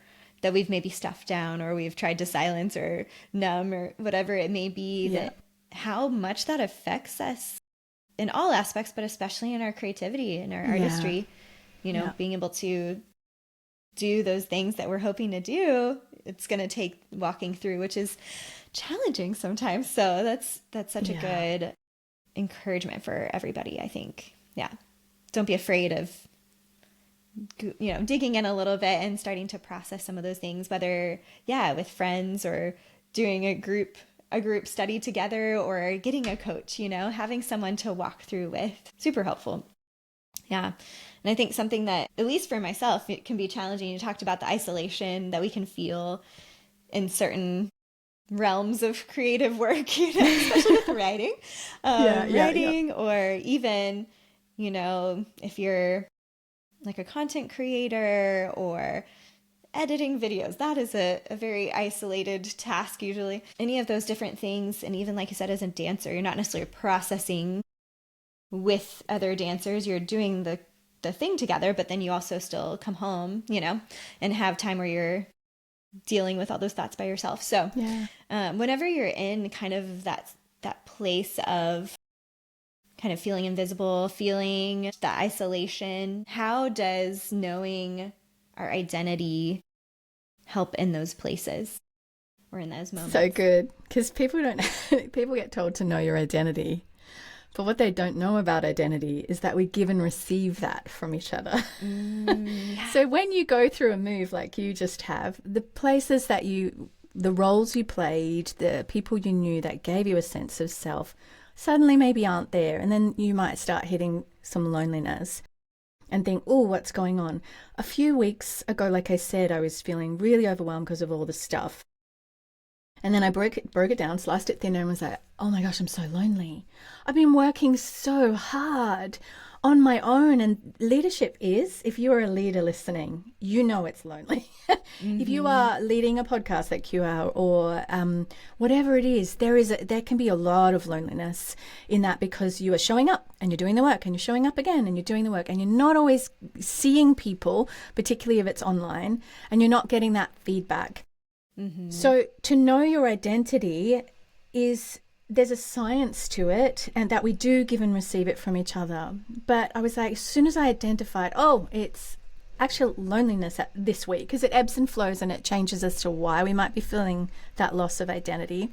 we've maybe stuffed down, or we've tried to silence or numb, or whatever it may be, that how much that affects us in all aspects, but especially in our creativity and our artistry, being able to do those things that we're hoping to do. It's going to take walking through, which is challenging sometimes. So that's such a good encouragement for everybody, I think. Yeah. Don't be afraid of digging in a little bit and starting to process some of those things, whether with friends, or doing a group study together, or getting a coach, having someone to walk through with. Super helpful. Yeah. And I think something that, at least for myself, it can be challenging. You talked about the isolation that we can feel in certain realms of creative work, especially with writing, or even, if you're like a content creator or editing videos, that is a very isolated task usually. Any of those different things. And even, like you said, as a dancer, you're not necessarily processing with other dancers. You're doing the thing together, but then you also still come home, and have time where you're dealing with all those thoughts by yourself. So whenever you're in kind of that place of kind of feeling invisible, feeling the isolation, how does knowing our identity help in those places or in those moments? So good, because people get told to know your identity, but what they don't know about identity is that we give and receive that from each other. So when you go through a move like you just have, the places that the roles you played, the people you knew that gave you a sense of self, suddenly maybe aren't there. And then you might start hitting some loneliness and think, oh, what's going on? A few weeks ago, like I said, I was feeling really overwhelmed because of all the stuff. And then I broke it down, sliced it thinner, and was like, oh my gosh, I'm so lonely. I've been working so hard on my own. And leadership is, if you are a leader listening, you know it's lonely. If you are leading a podcast like you are, or whatever it is, there can be a lot of loneliness in that, because you are showing up and you're doing the work, and you're showing up again and you're doing the work, and you're not always seeing people, particularly if it's online, and you're not getting that feedback. So to know your identity there's a science to it, and that we do give and receive it from each other. But I was like, as soon as I identified, it's actual loneliness this week, because it ebbs and flows and it changes as to why we might be feeling that loss of identity.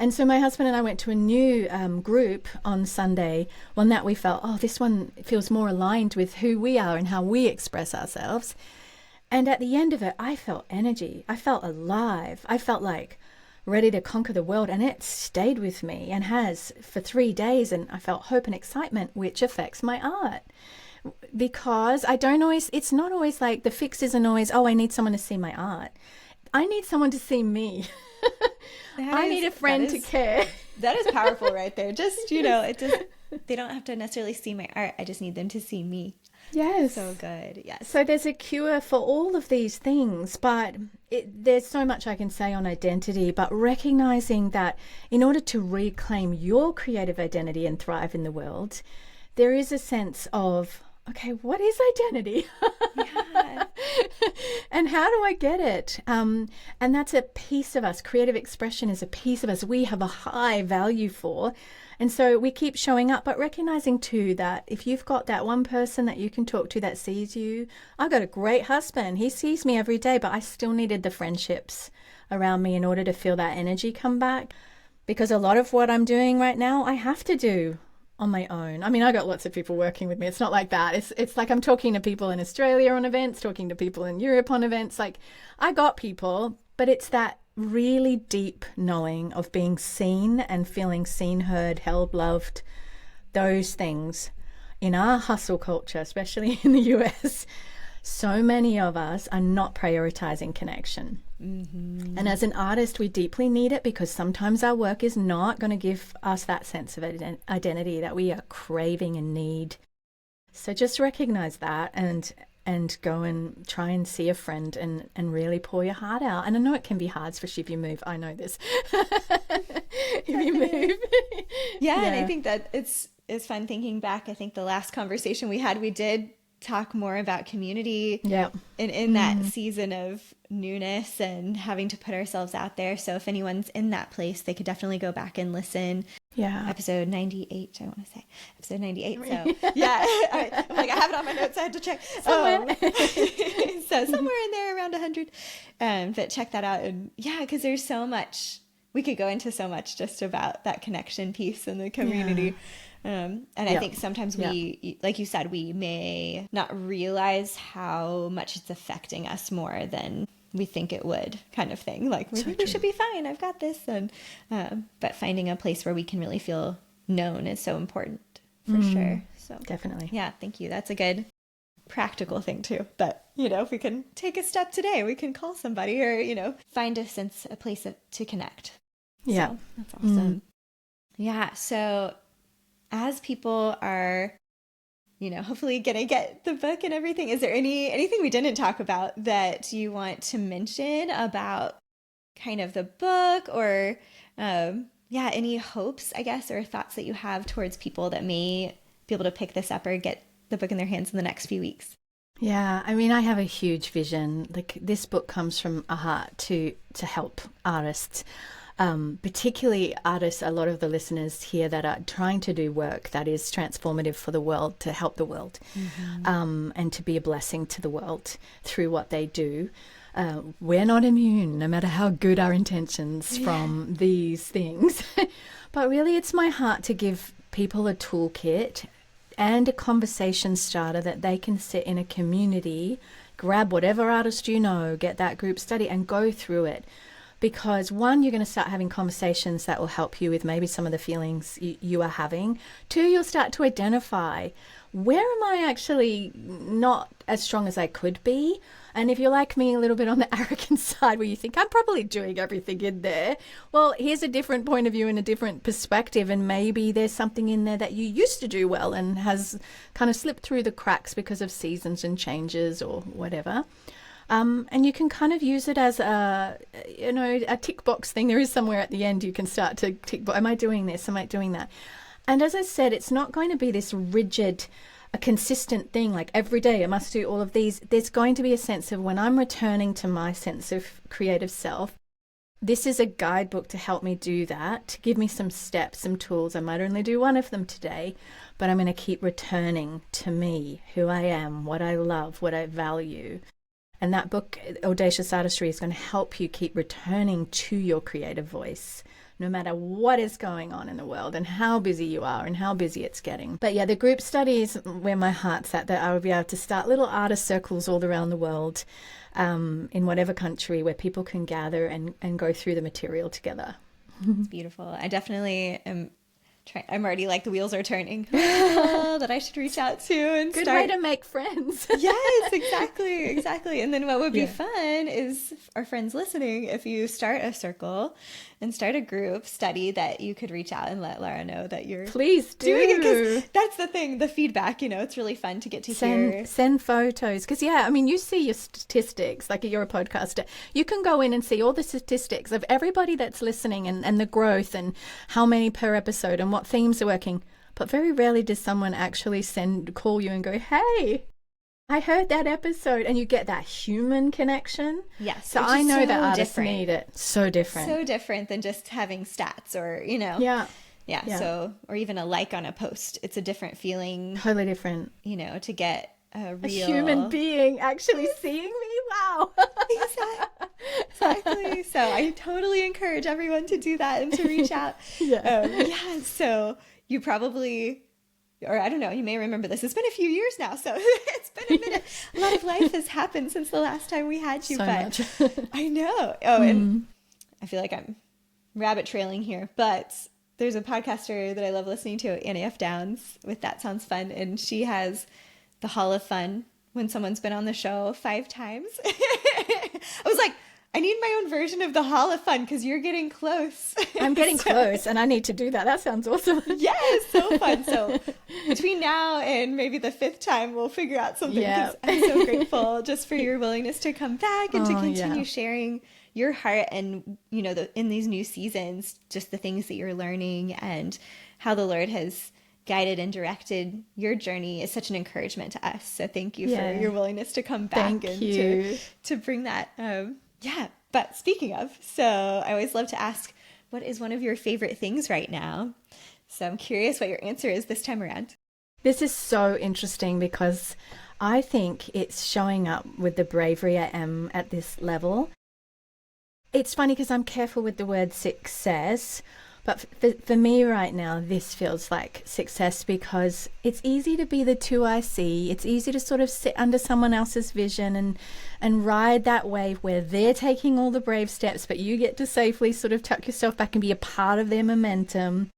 And so my husband and I went to a new group on Sunday, one that we felt, oh, this one feels more aligned with who we are and how we express ourselves. And at the end of it, I felt energy. I felt alive. I felt like ready to conquer the world. And it stayed with me and has for 3 days. And I felt hope and excitement, which affects my art. Because it's not always like the fix isn't always, oh, I need someone to see my art. I need someone to see me. I need a friend to care. That is powerful right there. Just, they don't have to necessarily see my art. I just need them to see me. Yes. So good. Yes. So there's a cure for all of these things, but there's so much I can say on identity, but recognizing that in order to reclaim your creative identity and thrive in the world, there is a sense of, okay, what is identity? Yeah. And how do I get it? And that's a piece of us. Creative expression is a piece of us we have a high value for. And so we keep showing up, but recognizing too that if you've got that one person that you can talk to that sees you, I've got a great husband. He sees me every day, but I still needed the friendships around me in order to feel that energy come back. Because a lot of what I'm doing right now, I have to do on my own. I mean, I got lots of people working with me. It's not like that. It's like I'm talking to people in Australia on events, talking to people in Europe on events. Like I got people, but it's that really deep knowing of being seen and feeling seen, heard, held, loved, those things. In our hustle culture, especially in the US, so many of us are not prioritizing connection. Mm-hmm. And as an artist, we deeply need it because sometimes our work is not going to give us that sense of identity that we are craving and need. So just recognize that and go and try and see a friend and really pour your heart out. And I know it can be hard, especially if you move. I know this. If you move. Yeah, and I think that it's fun thinking back. I think the last conversation we had, we did talk more about community in that season of newness and having to put ourselves out there. So if anyone's in that place, they could definitely go back and listen. Yeah. Episode 98, I want to say. Episode 98. So yeah, I'm like, I have it on my notes. I had to check. Somewhere. So somewhere in there around 100. But check that out. And yeah, because there's so much, we could go into so much just about that connection piece in the community. Yeah. And I think sometimes we, like you said, we may not realize how much it's affecting us more than we think it would, kind of thing. Like we think we should be fine. I've got this. And but finding a place where we can really feel known is so important for sure. So definitely. Yeah, thank you. That's a good practical thing too. But if we can take a step today, we can call somebody or find a place to connect. Yeah, so, that's awesome. Yeah. So as people are, hopefully going to get the book and everything, is there anything we didn't talk about that you want to mention about kind of the book or, any hopes, I guess, or thoughts that you have towards people that may be able to pick this up or get the book in their hands in the next few weeks? Yeah, I mean, I have a huge vision. Like this book comes from a heart to help artists. Particularly artists, a lot of the listeners here that are trying to do work that is transformative for the world, to help the world, and to be a blessing to the world through what they do. We're not immune, no matter how good our intentions from these things. But really, it's my heart to give people a toolkit and a conversation starter that they can sit in a community, grab whatever artist get that group study and go through it. Because one, you're going to start having conversations that will help you with maybe some of the feelings you are having. Two, you'll start to identify, where am I actually not as strong as I could be? And if you're like me, a little bit on the arrogant side where you think, I'm probably doing everything in there. Well, here's a different point of view and a different perspective. And maybe there's something in there that you used to do well and has kind of slipped through the cracks because of seasons and changes or whatever. And you can kind of use it as a tick box thing. There is somewhere at the end you can start to tick, am I doing this? Am I doing that? And as I said, it's not going to be this rigid, a consistent thing, like every day I must do all of these. There's going to be a sense of when I'm returning to my sense of creative self, This is a guidebook to help me do that, to give me some steps, some tools. I might only do one of them today, but I'm going to keep returning to me, who I am, what I love, what I value. And that book, Audacious Artistry, is going to help you keep returning to your creative voice, no matter what is going on in the world and how busy you are and how busy it's getting. But yeah, the group study is where my heart's at, that I will be able to start little artist circles all around the world, in whatever country, where people can gather and go through the material together. It's beautiful. I definitely am I'm already like, the wheels are turning. That I should reach out to and Good way to make friends. Yes, exactly. And then what would be fun is our friends listening, if you start a circle and start a group study, that you could reach out and let Lara know that you're Please doing it. Because that's the thing, the feedback, it's really fun to get to hear. Send photos. Because, you see your statistics, like you're a podcaster. You can go in and see all the statistics of everybody that's listening and the growth and how many per episode and what themes are working. But very rarely does someone actually call you and go, hey, I heard that episode, and you get that human connection. Yes. So I know that artists need it. So different. So different than just having stats or, Yeah. So, or even a like on a post. It's a different feeling. Totally different. To get a real... A human being actually seeing me. Wow. Exactly. So I totally encourage everyone to do that and to reach out. So you probably... Or I don't know, you may remember this. It's been a few years now, so it's been a minute. A lot of life has happened since the last time we had you. So but much. I know. Oh, and I feel like I'm rabbit trailing here, but there's a podcaster that I love listening to, Annie F. Downs, with That Sounds Fun, and she has the Hall of Fun when someone's been on the show 5 times. I was like, I need my own version of the Hall of Fun, because you're getting close. I'm getting close, and I need to do that. That sounds awesome. Yes, so fun. So between now and maybe the 5th time, we'll figure out something, because I'm so grateful just for your willingness to come back and to continue sharing your heart and, in these new seasons, just the things that you're learning and how the Lord has guided and directed your journey is such an encouragement to us. So thank you for your willingness to come back to bring that. But speaking of, so I always love to ask, what is one of your favorite things right now? So I'm curious what your answer is this time around. This is so interesting, because I think it's showing up with the bravery I am at this level. It's funny because I'm careful with the word success, but for me right now, this feels like success, because it's easy to be the 2IC. It's easy to sort of sit under someone else's vision and ride that wave where they're taking all the brave steps, but you get to safely sort of tuck yourself back and be a part of their momentum.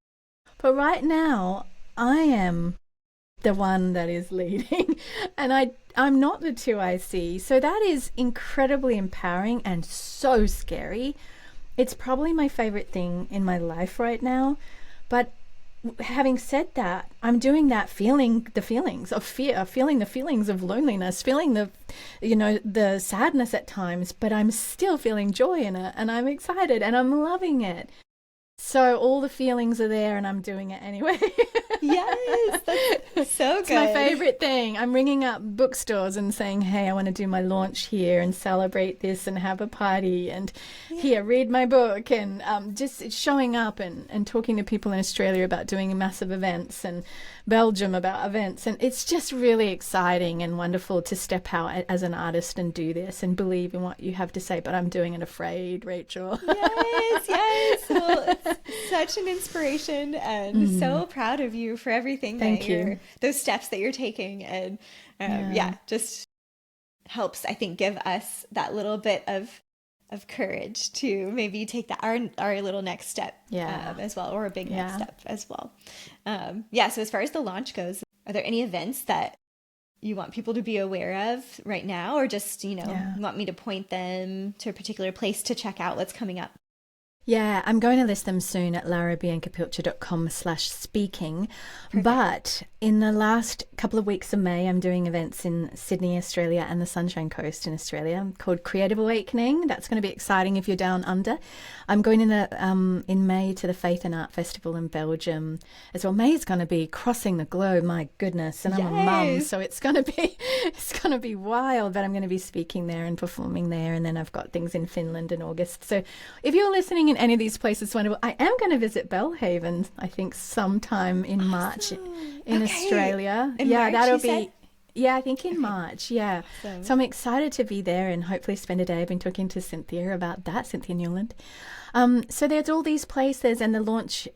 But right now, I am the one that is leading, and I'm not the 2IC. So that is incredibly empowering and so scary. It's probably my favorite thing in my life right now. But having said that, I'm doing that feeling the feelings of fear, feeling the feelings of loneliness, feeling the sadness at times, but I'm still feeling joy in it, and I'm excited and I'm loving it. So all the feelings are there, and I'm doing it anyway. Yes, that's so good. It's my favorite thing. I'm ringing up bookstores and saying, hey, I want to do my launch here and celebrate this and have a party, and here, read my book, and just showing up and talking to people in Australia about doing massive events, and Belgium about events. And it's just really exciting and wonderful to step out as an artist and do this and believe in what you have to say. But I'm doing it afraid, Rachel. Yes. Well, it's such an inspiration, and so proud of you for everything. Thank you. Those steps that you're taking, and just helps, I think, give us that little bit of courage to maybe take our little next step as well, or a big next step as well. So as far as the launch goes, are there any events that you want people to be aware of right now, or just want me to point them to a particular place to check out what's coming up? Yeah, I'm going to list them soon at larabiancapilcher.com/speaking. But in the last couple of weeks of May, I'm doing events in Sydney, Australia, and the Sunshine Coast in Australia called Creative Awakening. That's going to be exciting if you're down under. I'm going in May to the Faith and Art Festival in Belgium as well. May is going to be crossing the globe, my goodness, and I'm a mum, so it's going to be wild. But I'm going to be speaking there and performing there, and then I've got things in Finland in August. So if you're listening in any of these places, wonderful. I am going to visit Belhaven, I think, sometime in March in Australia. In March, that'll you be. said? Yeah, I think in March. Yeah, Awesome. so I'm excited to be there and hopefully spend a day. I've been talking to Cynthia about that, Cynthia Newland. So there's all these places, and the launch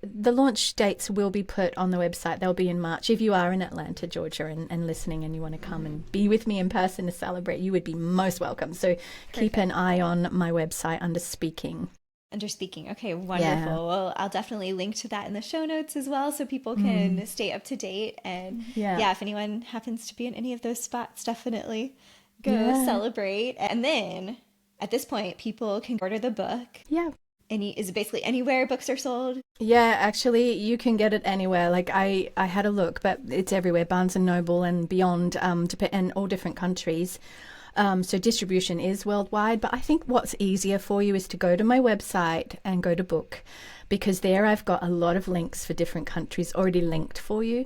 dates will be put on the website. They'll be in March. If you are in Atlanta, Georgia, and listening, and you want to come and be with me in person to celebrate, you would be most welcome. So keep an eye on my website under speaking. Under speaking. Okay, wonderful. Well, I'll definitely link to that in the show notes as well, so people can stay up to date. And if anyone happens to be in any of those spots, definitely go celebrate. And then at this point, people can order the book. Yeah. Is it basically anywhere books are sold? Yeah, actually, you can get it anywhere. Like I had a look, but it's everywhere. Barnes and Noble and beyond, and all different countries. So distribution is worldwide, but I think what's easier for you is to go to my website and go to book, because there I've got a lot of links for different countries already linked for you.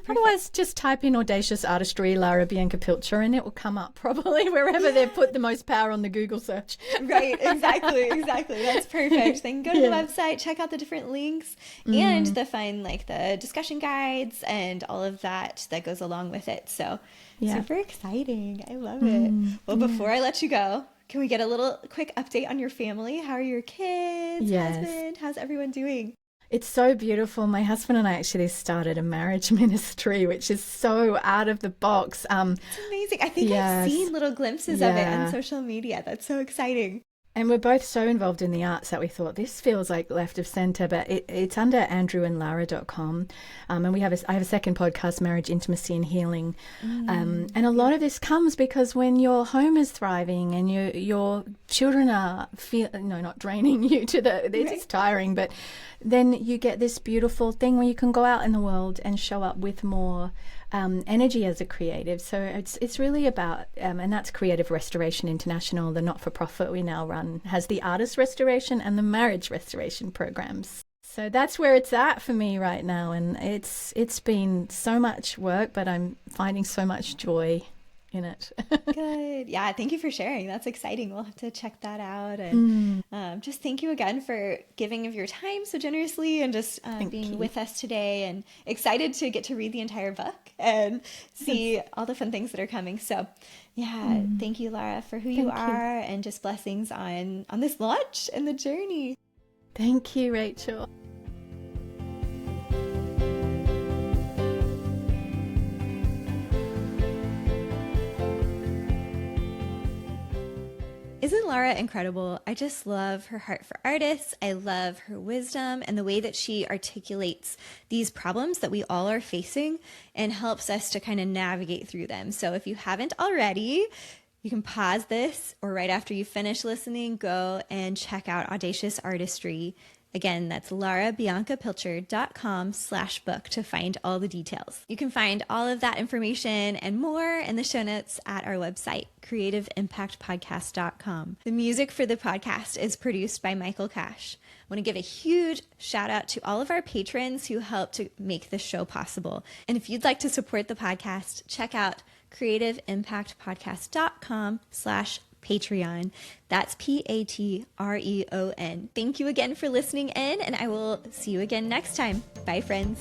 Perfect. Otherwise, just type in Audacious Artistry, Lara Bianca Pilcher, and it will come up probably wherever they've put the most power on the Google search. Right, exactly. That's perfect. Then go to the website, check out the different links, and the discussion guides and all of that goes along with it. So super exciting. I love it. Well, before I let you go, can we get a little quick update on your family? How are your kids, husband? How's everyone doing? It's so beautiful. My husband and I actually started a marriage ministry, which is so out of the box. It's amazing. I think I've seen little glimpses of it on social media. That's so exciting. And we're both so involved in the arts that we thought this feels like left of center, but it's under andrewandlara.com. And I have a second podcast, Marriage, Intimacy and Healing. And a lot of this comes because when your home is thriving and your children are not draining you it's tiring, but then you get this beautiful thing where you can go out in the world and show up with more energy as a creative. So it's really about, and that's Creative Restoration International, the not-for-profit we now run, has the artist restoration and the marriage restoration programs. So that's where it's at for me right now, and it's been so much work, but I'm finding so much joy in it. Good. Yeah, thank you for sharing. That's exciting. We'll have to check that out. And just thank you again for giving of your time so generously and just being with us today, and excited to get to read the entire book and see all the fun things that are coming. So thank you, Lara, for who you are, and just blessings on this launch and the journey. Thank you, Rachel. Isn't Lara incredible? I just love her heart for artists. I love her wisdom and the way that she articulates these problems that we all are facing and helps us to kind of navigate through them. So if you haven't already, you can pause this, or right after you finish listening, go and check out Audacious Artistry. Again, that's larabiancapilcher.com/book to find all the details. You can find all of that information and more in the show notes at our website, creativeimpactpodcast.com. The music for the podcast is produced by Michael Cash. I want to give a huge shout out to all of our patrons who help to make this show possible. And if you'd like to support the podcast, check out creativeimpactpodcast.com/Patreon. That's Patreon. Thank you again for listening in, and I will see you again next time. Bye, friends.